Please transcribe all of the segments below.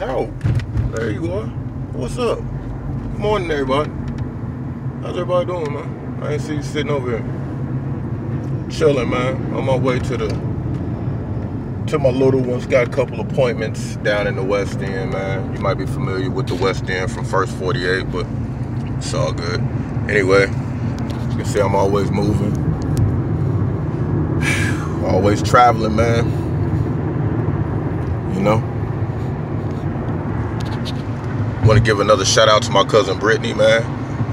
Oh, there you are. What's up? Good morning, everybody. How's everybody doing, man? I ain't see you sitting over here chilling, man. On my way to my little ones. Got a couple appointments down in the West End, man. You might be familiar with the West End from First 48, but it's all good. Anyway, you can see I'm always moving. Always traveling, man. You know? Want to give another shout out to my cousin Brittany, man.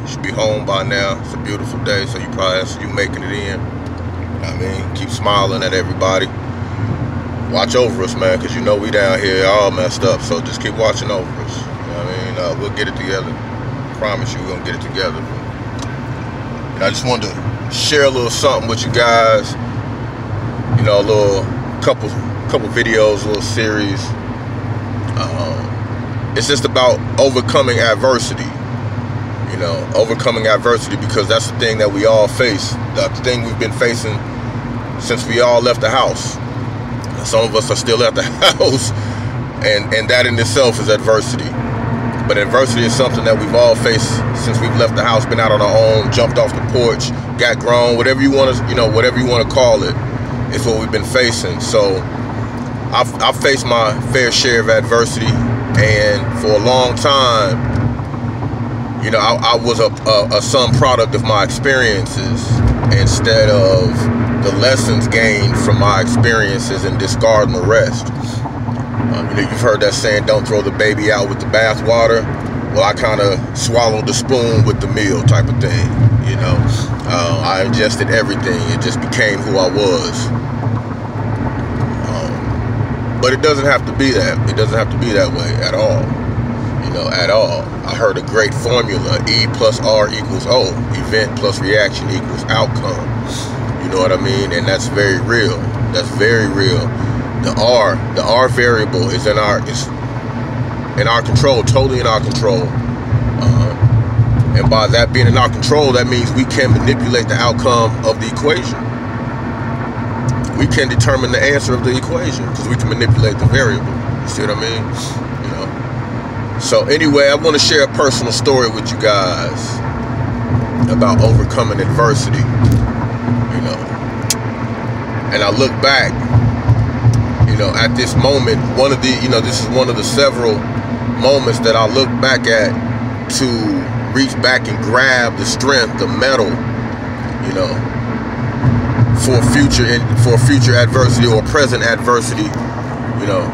She should be home by now. It's a beautiful day, so you making it in. You know what I mean? Keep smiling at everybody. Watch over us, man, because you know we down here all messed up, so just keep watching over us. You know what I mean? We'll get it together. I promise you we're going to get it together. And I just wanted to share a little something with you guys. You know, a little couple videos, a little series. It's just about overcoming adversity. You know, overcoming adversity, because that's the thing that we all face. That's the thing we've been facing since we all left the house. Some of us are still at the house, and that in itself is adversity. But adversity is something that we've all faced since we've left the house, been out on our own, jumped off the porch, got grown, whatever you want to call it. It's what we've been facing. So I've faced my fair share of adversity, and for a long time, you know, I was a sum product of my experiences instead of the lessons gained from my experiences and discarding the rest. You know, you've heard that saying, don't throw the baby out with the bathwater. Well, I kind of swallowed the spoon with the meal type of thing, you know. I ingested everything. It just became who I was. But it doesn't have to be that. It doesn't have to be that way at all. You know, at all. I heard a great formula: E plus R equals O. Event plus reaction equals outcome. You know what I mean? And that's very real. That's very real. The R variable is in our control, totally in our control. And by that being in our control, that means we can manipulate the outcome of the equation. We can determine the answer of the equation because we can manipulate the variable. You see what I mean? You know. So anyway, I want to share a personal story with you guys about overcoming adversity. You know. And I look back, you know, at this moment, this is one of the several moments that I look back at to reach back and grab the strength, the mettle, you know, for future adversity or present adversity. You know,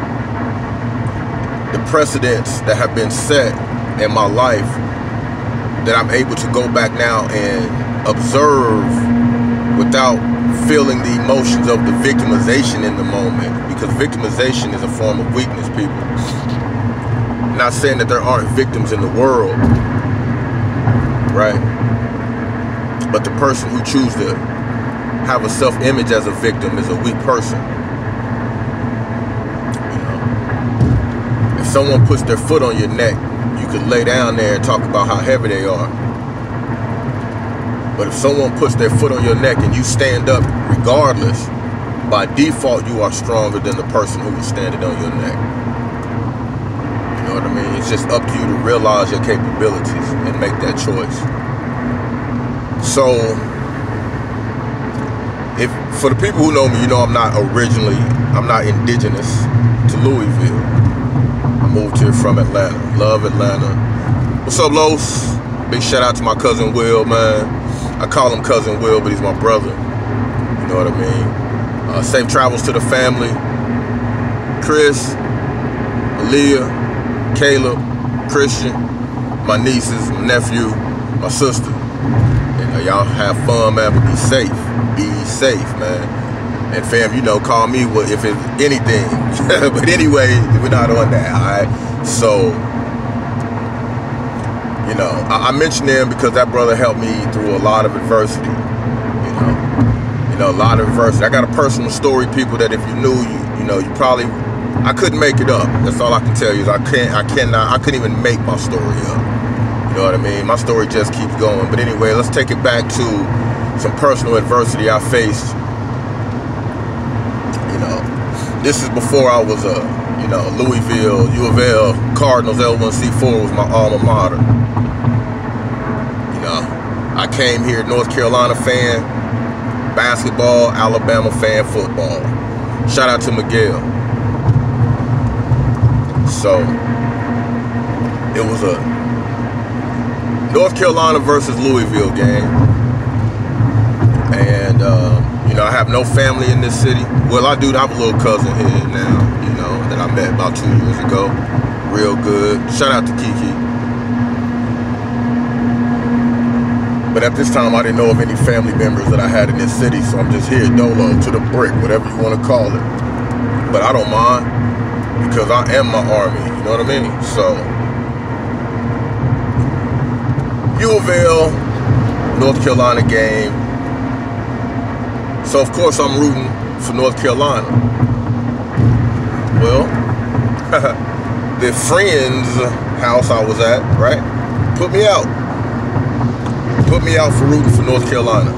the precedents that have been set in my life that I'm able to go back now and observe without feeling the emotions of the victimization in the moment, because victimization is a form of weakness, people. Not saying that there aren't victims in the world, right? But the person who chooses to have a self-image as a victim is a weak person. You know, if someone puts their foot on your neck, you could lay down there and talk about how heavy they are. But if someone puts their foot on your neck and you stand up regardless, by default you are stronger than the person who was standing on your neck. You know what I mean? It's just up to you to realize your capabilities and make that choice. So, if for the people who know me, you know I'm not indigenous to Louisville. I moved here from Atlanta. Love Atlanta. What's up, Los? Big shout out to my cousin Will, man. I call him Cousin Will, but he's my brother. You know what I mean? Safe travels to the family. Chris, Aaliyah, Caleb, Christian, my nieces, my nephew, my sister. And y'all have fun, man, but be safe. Be safe, man. And fam, you know, call me if it's anything. But anyway, we're not on that, all right? So, you know, I mentioned him because that brother helped me through a lot of adversity. You know, a lot of adversity. I got a personal story, people, that if you knew, you probably, I couldn't make it up. That's all I can tell you is I couldn't even make my story up. You know what I mean? My story just keeps going. But anyway, let's take it back to some personal adversity I faced. You know, this is before I was You know, Louisville, U of L, Cardinals, L1C4 was my alma mater. You know, I came here North Carolina fan, basketball, Alabama fan, football. Shout out to Miguel. So, it was a North Carolina versus Louisville game. And, you know, I have no family in this city. Well, I do have a little cousin here now, you know, that I met about 2 years ago. Real good. Shout out to Kiki. But at this time, I didn't know of any family members that I had in this city, so I'm just here, dolo, to the brick, whatever you want to call it. But I don't mind, because I am my army, you know what I mean? So, U of L, North Carolina game. So, of course, I'm rooting for North Carolina. Well, the friend's house I was at, right, put me out. Put me out for rooting for North Carolina.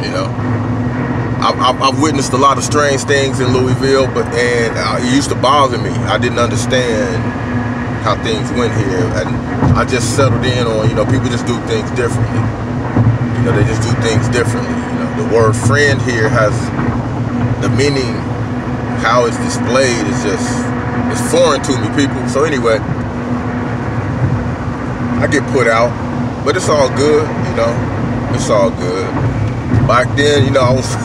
You know, I've witnessed a lot of strange things in Louisville, and it used to bother me. I didn't understand how things went here, and I just settled in on, you know, people just do things differently. You know, they just do things differently. You know, the word friend here has the meaning, how it's displayed is just, it's foreign to me, people. So anyway, I get put out, but it's all good, you know, it's all good. Back then, you know, I was,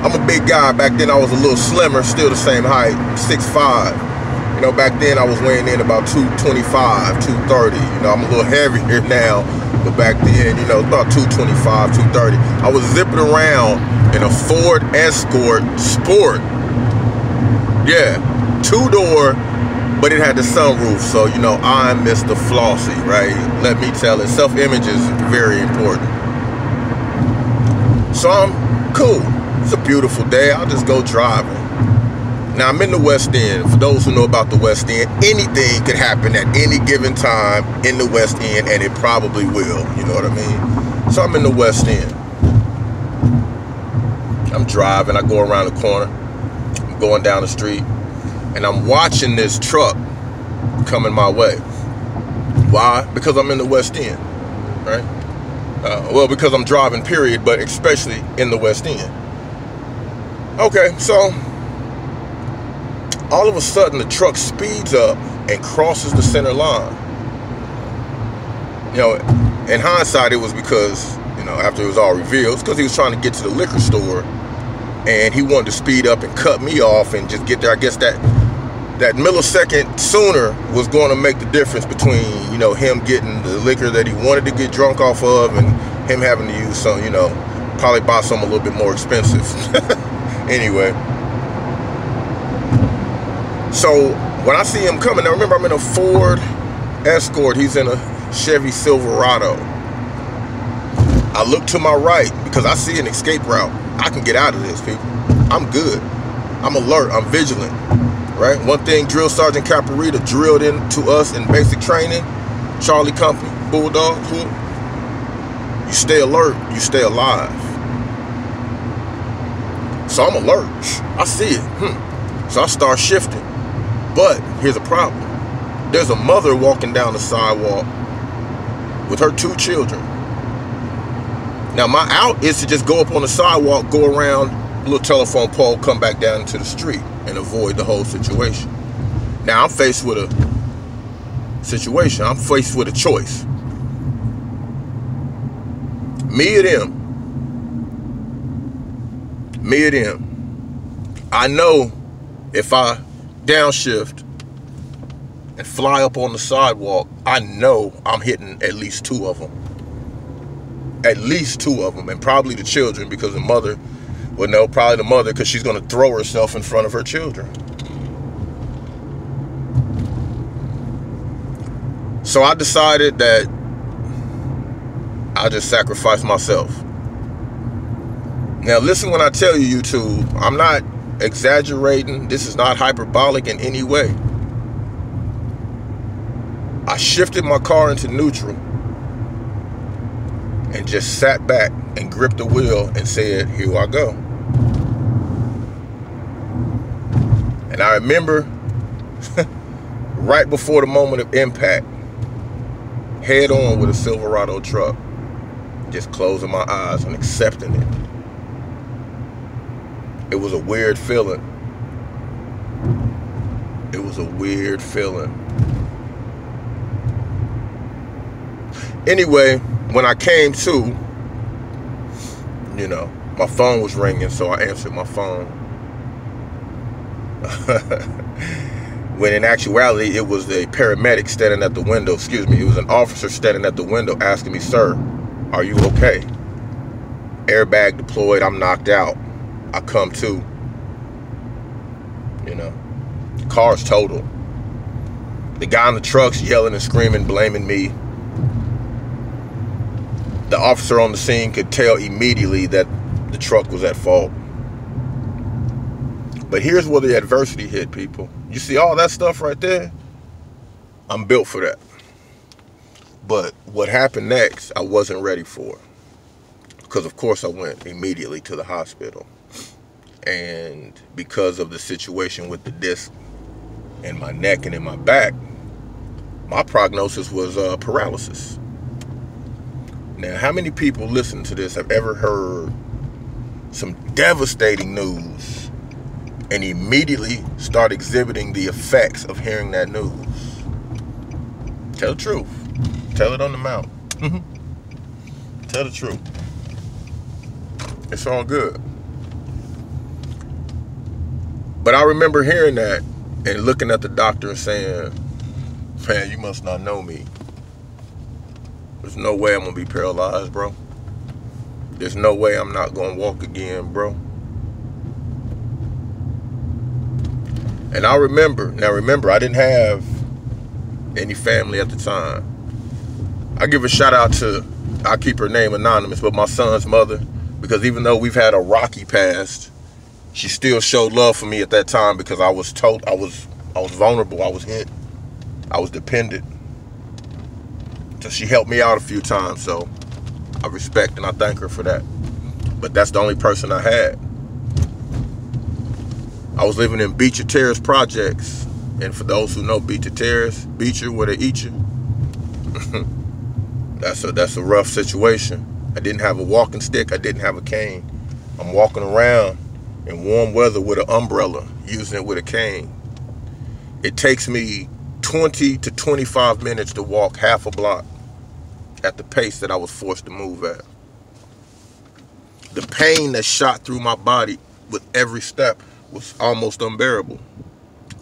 I'm a big guy. Back then I was a little slimmer, still the same height, 6'5". You know, back then I was weighing in about 225, 230. You know, I'm a little heavier now, but back then, you know, about 225, 230. I was zipping around in a Ford Escort Sport. Yeah, 2-door, but it had the sunroof. So, you know, I'm Mr. Flossy, right? Let me tell it. Self-image is very important. So I'm cool. It's a beautiful day. I'll just go driving. Now, I'm in the West End. For those who know about the West End, anything could happen at any given time in the West End, and it probably will. You know what I mean? So I'm in the West End. I'm driving. I go around the corner. I'm going down the street, and I'm watching this truck coming my way. Why? Because I'm in the West End, right? Well, because I'm driving, period, but especially in the West End. Okay, so all of a sudden the truck speeds up and crosses the center line. You know, in hindsight, it was because, you know, after it was all revealed, it's because he was trying to get to the liquor store, and he wanted to speed up and cut me off and just get there. I guess that millisecond sooner was going to make the difference between, you know, him getting the liquor that he wanted to get drunk off of and him having to use some, you know, probably buy some a little bit more expensive. Anyway. So when I see him coming, now remember I'm in a Ford Escort. He's in a Chevy Silverado. I look to my right because I see an escape route. I can get out of this, people. I'm good. I'm alert. I'm vigilant. Right? One thing Drill Sergeant Caparita drilled into us in basic training, Charlie Company, Bulldog, you stay alert, you stay alive. So I'm alert. I see it. So I start shifting. But here's a problem. There's a mother walking down the sidewalk with her 2 children. Now my out is to just go up on the sidewalk, go around a little telephone pole, come back down into the street and avoid the whole situation. Now I'm faced with a situation. I'm faced with a choice. Me or them. Me or them. I know if I downshift and fly up on the sidewalk, I know I'm hitting at least 2 of them. At least 2 of them, and probably the children, because the mother, well, no, probably the mother, because she's going to throw herself in front of her children. So I decided that I'll just sacrifice myself. Now listen when I tell you, YouTube, I'm not exaggerating. This is not hyperbolic in any way. I shifted my car into neutral and just sat back and gripped the wheel and said, here I go. And I remember right before the moment of impact, head on with a Silverado truck, just closing my eyes and accepting it. It was a weird feeling. It was a weird feeling. Anyway, when I came to, you know, my phone was ringing, so I answered my phone. When in actuality, it was a paramedic standing at the window. Excuse me, it was an officer standing at the window asking me, "Sir, are you okay?" Airbag deployed, I'm knocked out. I come to, you know, car's total. The guy in the truck's yelling and screaming, blaming me. The officer on the scene could tell immediately that the truck was at fault. But here's where the adversity hit, people. You see all that stuff right there? I'm built for that. But what happened next, I wasn't ready for. Because of course I went immediately to the hospital. And because of the situation with the disc in my neck and in my back, my prognosis was paralysis. Now, how many people listening to this have ever heard some devastating news and immediately start exhibiting the effects of hearing that news? Tell the truth. Tell it on the mouth. Tell the truth. It's all good. But I remember hearing that and looking at the doctor and saying, "Man, you must not know me. There's no way I'm going to be paralyzed, bro. There's no way I'm not going to walk again, bro." And I remember, now remember, I didn't have any family at the time. I give a shout out to, I'll keep her name anonymous, but my son's mother, because even though we've had a rocky past, she still showed love for me at that time because I was told I was vulnerable, I was hit, I was dependent. So she helped me out a few times, so I respect and I thank her for that. But that's the only person I had. I was living in Beecher Terrace projects, and for those who know Beecher Terrace, Beecher where they eat you, that's a rough situation. I didn't have a walking stick, I didn't have a cane. I'm walking around in warm weather with an umbrella, using it with a cane. It takes me 20 to 25 minutes to walk half a block at the pace that I was forced to move at. The pain that shot through my body with every step was almost unbearable.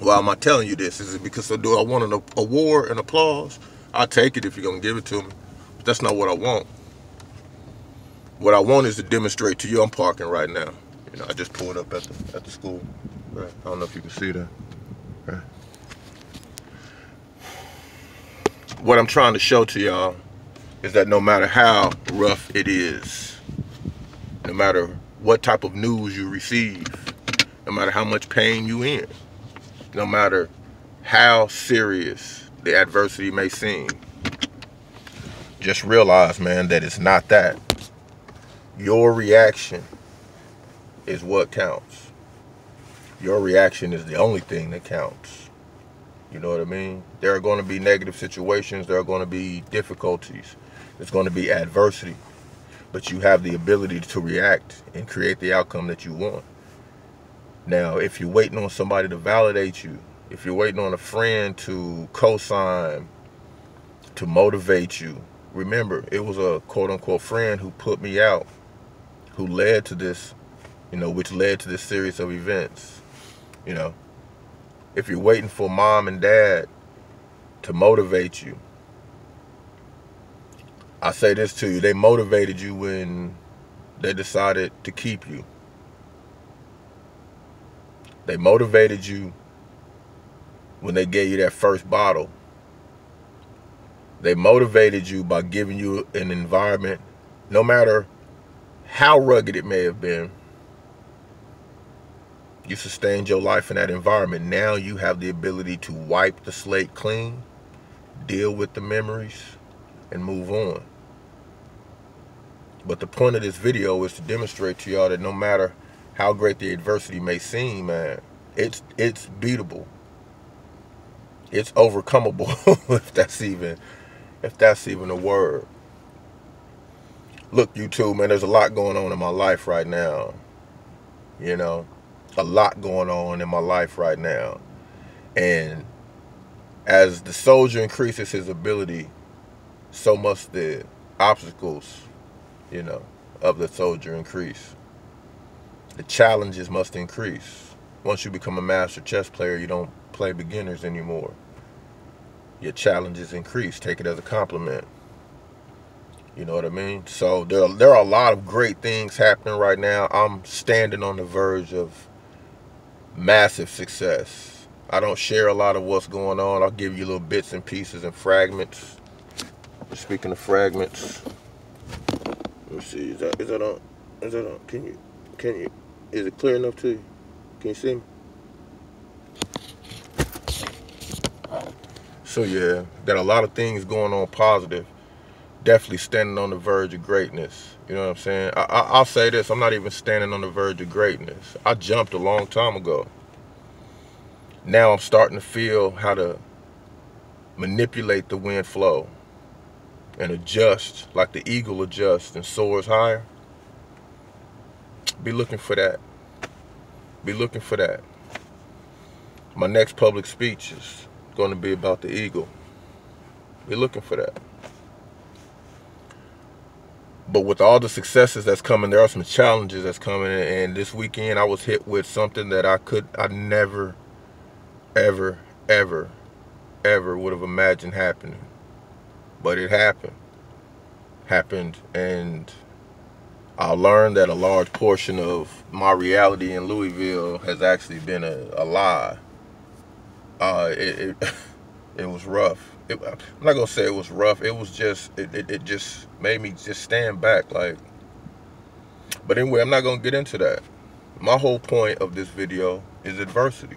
Why am I telling you this? Is it because do I want an award and applause? I'll take it if you're going to give it to me. But that's not what I want. What I want is to demonstrate to you I'm parking right now. You know, I just pulled up at the school. Right. I don't know if you can see that. Right. What I'm trying to show to y'all is that no matter how rough it is, no matter what type of news you receive, no matter how much pain you in, no matter how serious the adversity may seem, just realize, man, that it's not that. Your reaction is what counts. Your reaction is the only thing that counts. You know what I mean? There are going to be negative situations. There are going to be difficulties. There's going to be adversity. But you have the ability to react and create the outcome that you want. Now, if you're waiting on somebody to validate you, if you're waiting on a friend to co-sign, to motivate you, remember, it was a quote-unquote friend who put me out, who led to this, you know, which led to this series of events. You know, if you're waiting for mom and dad to motivate you, I say this to you, they motivated you when they decided to keep you. They motivated you when they gave you that first bottle. They motivated you by giving you an environment, no matter how rugged it may have been. You sustained your life in that environment. Now you have the ability to wipe the slate clean, deal with the memories, and move on. But the point of this video is to demonstrate to y'all that no matter how great the adversity may seem, man, It's beatable. It's overcomable, if that's even a word. Look, YouTube, man, there's a lot going on in my life right now. You know, a lot going on in my life right now. And as the soldier increases his ability, so must the obstacles, you know, of the soldier increase. The challenges must increase. Once you become a master chess player, you don't play beginners anymore. Your challenges increase. Take it as a compliment. You know what I mean? So there are a lot of great things happening right now. I'm standing on the verge of massive success. I don't share a lot of what's going on. I'll give you little bits and pieces and fragments. Speaking of fragments, let me see. Is that on? Is that on? Can you? Is it clear enough to you? Can you see me? So yeah, got a lot of things going on positive. Definitely standing on the verge of greatness. You know what I'm saying? I'll say this, I'm not even standing on the verge of greatness. I jumped a long time ago. Now I'm starting to feel how to manipulate the wind flow and adjust like the eagle adjusts and soars higher. Be looking for that. Be looking for that. My next public speech is going to be about the eagle. Be looking for that. But with all the successes that's coming, there are some challenges that's coming. And this weekend I was hit with something that I never, ever would have imagined happening. But it happened. And I learned that a large portion of my reality in Louisville has actually been a lie. It was rough. I'm not gonna say it was rough. It was just it just made me just stand back, like. But anyway, I'm not gonna get into that. My whole point of this video is adversity.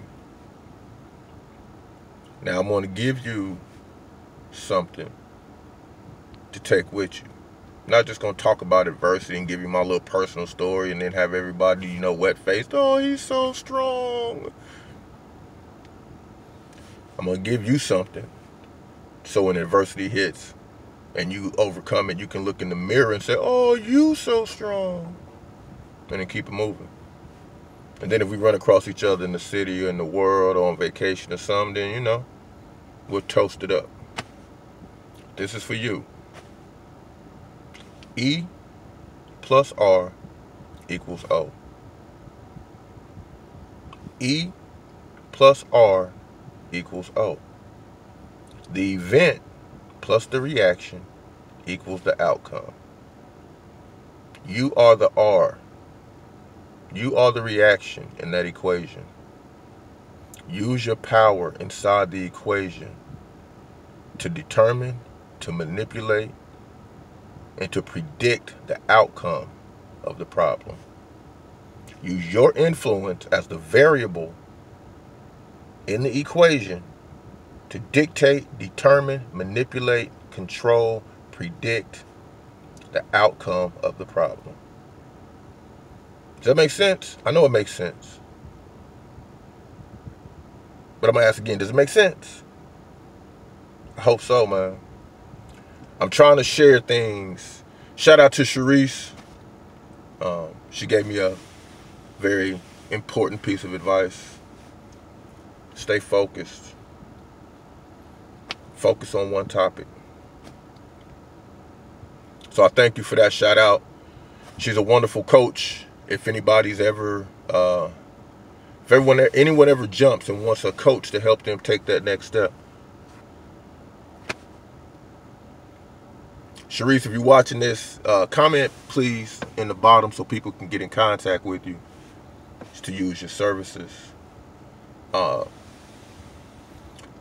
Now I'm gonna give you something to take with you. I'm not just gonna talk about adversity and give you my little personal story and then have everybody, you know, wet-faced. Oh, he's so strong. I'm gonna give you something. So when adversity hits and you overcome it, you can look in the mirror and say, oh, you so strong. And then keep it moving. And then if we run across each other in the city or in the world or on vacation or something, then, you know, we'll toast it up. This is for you. E plus R equals O. E plus R equals O. The event plus the reaction equals the outcome. You are the R. You are the reaction in that equation. Use your power inside the equation to determine, to manipulate, and to predict the outcome of the problem. Use your influence as the variable in the equation to dictate, determine, manipulate, control, predict the outcome of the problem. Does that make sense? I know it makes sense. But I'm going to ask again, does it make sense? I hope so, man. I'm trying to share things. Shout out to Sharice. She gave me a very important piece of advice. Stay focused. Focus on one topic. So I thank you for that shout out. She's a wonderful coach. If anybody's ever, if anyone ever jumps and wants a coach to help them take that next step. Sharice, if you're watching this, comment please in the bottom so people can get in contact with you to use your services.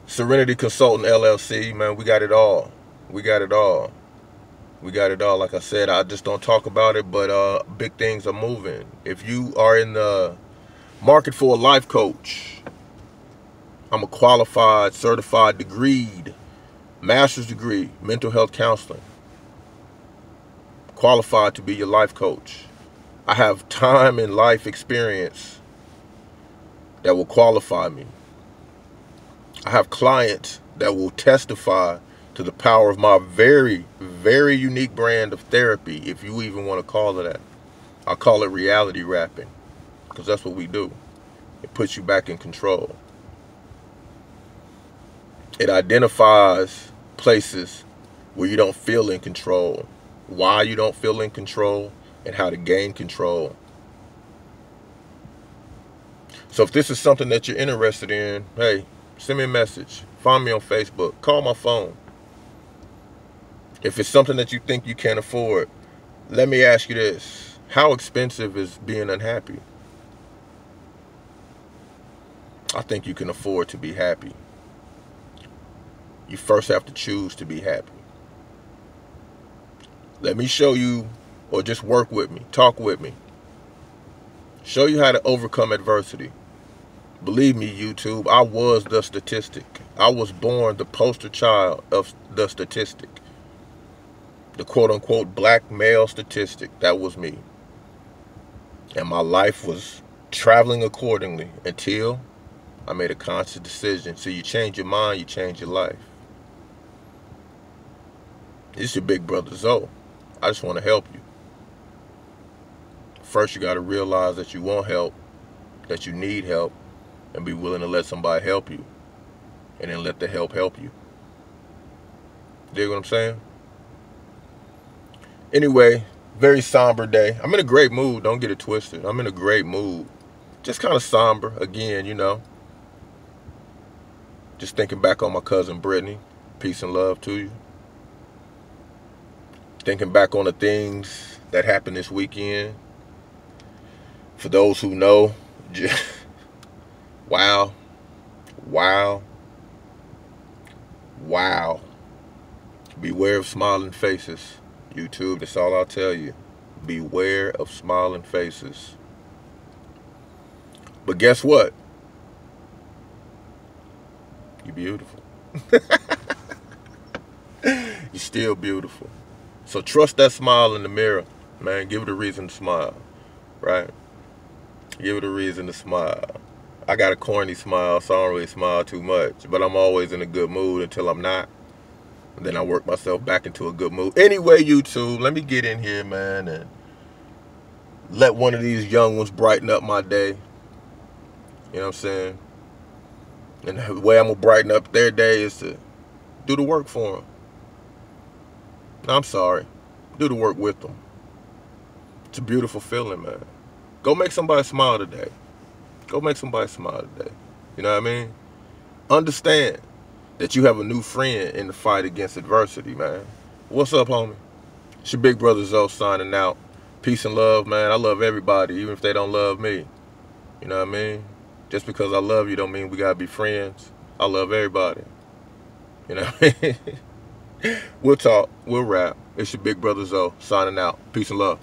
Serenity Consultant LLC, man, we got it all. We got it all. We got it all. Like I said, I just don't talk about it, but big things are moving. If you are in the market for a life coach, I'm a qualified, certified, degreed, master's degree, mental health counseling. Qualified to be your life coach. I have time and life experience that will qualify me. I have clients that will testify to the power of my very, very unique brand of therapy, if you even want to call it that. I call it reality rapping, because that's what we do. It puts you back in control. It identifies places where you don't feel in control, why you don't feel in control, and how to gain control. So if this is something that you're interested in, hey, send me a message. Find me on Facebook. Call my phone. If it's something that you think you can't afford, let me ask you this. How expensive is being unhappy? I think you can afford to be happy. You first have to choose to be happy. Let me show you, or just work with me, talk with me. Show you how to overcome adversity. Believe me, YouTube, I was the statistic. I was born the poster child of the statistic. The quote-unquote black male statistic. That was me. And my life was traveling accordingly until I made a conscious decision. So you change your mind, you change your life. This is your big brother Zoe. I just want to help you. First, you got to realize that you want help, that you need help, and be willing to let somebody help you. And then let the help you. Dig what I'm saying? Anyway, very somber day. I'm in a great mood. Don't get it twisted. I'm in a great mood. Just kind of somber. Again, you know. Just thinking back on my cousin Brittany. Peace and love to you. Thinking back on the things that happened this weekend. For those who know, just, wow. Beware of smiling faces, YouTube. That's all I'll tell you. Beware of smiling faces. But guess what? You're beautiful. You're still beautiful. So trust that smile in the mirror, man. Give it a reason to smile, right? Give it a reason to smile. I got a corny smile, so I don't really smile too much. But I'm always in a good mood until I'm not. And then I work myself back into a good mood. Anyway, YouTube, let me get in here, man, and let one of these young ones brighten up my day. You know what I'm saying? And the way I'm going to brighten up their day is to do the work for them. I'm sorry. Do the work with them. It's a beautiful feeling, man. Go make somebody smile today. Go make somebody smile today. You know what I mean? Understand that you have a new friend in the fight against adversity, man. What's up, homie? It's your big brother Zoe signing out. Peace and love, man. I love everybody, even if they don't love me. You know what I mean? Just because I love you don't mean we gotta be friends. I love everybody. You know what I mean? We'll talk. We'll rap. It's your big brother Zoe signing out. Peace and love.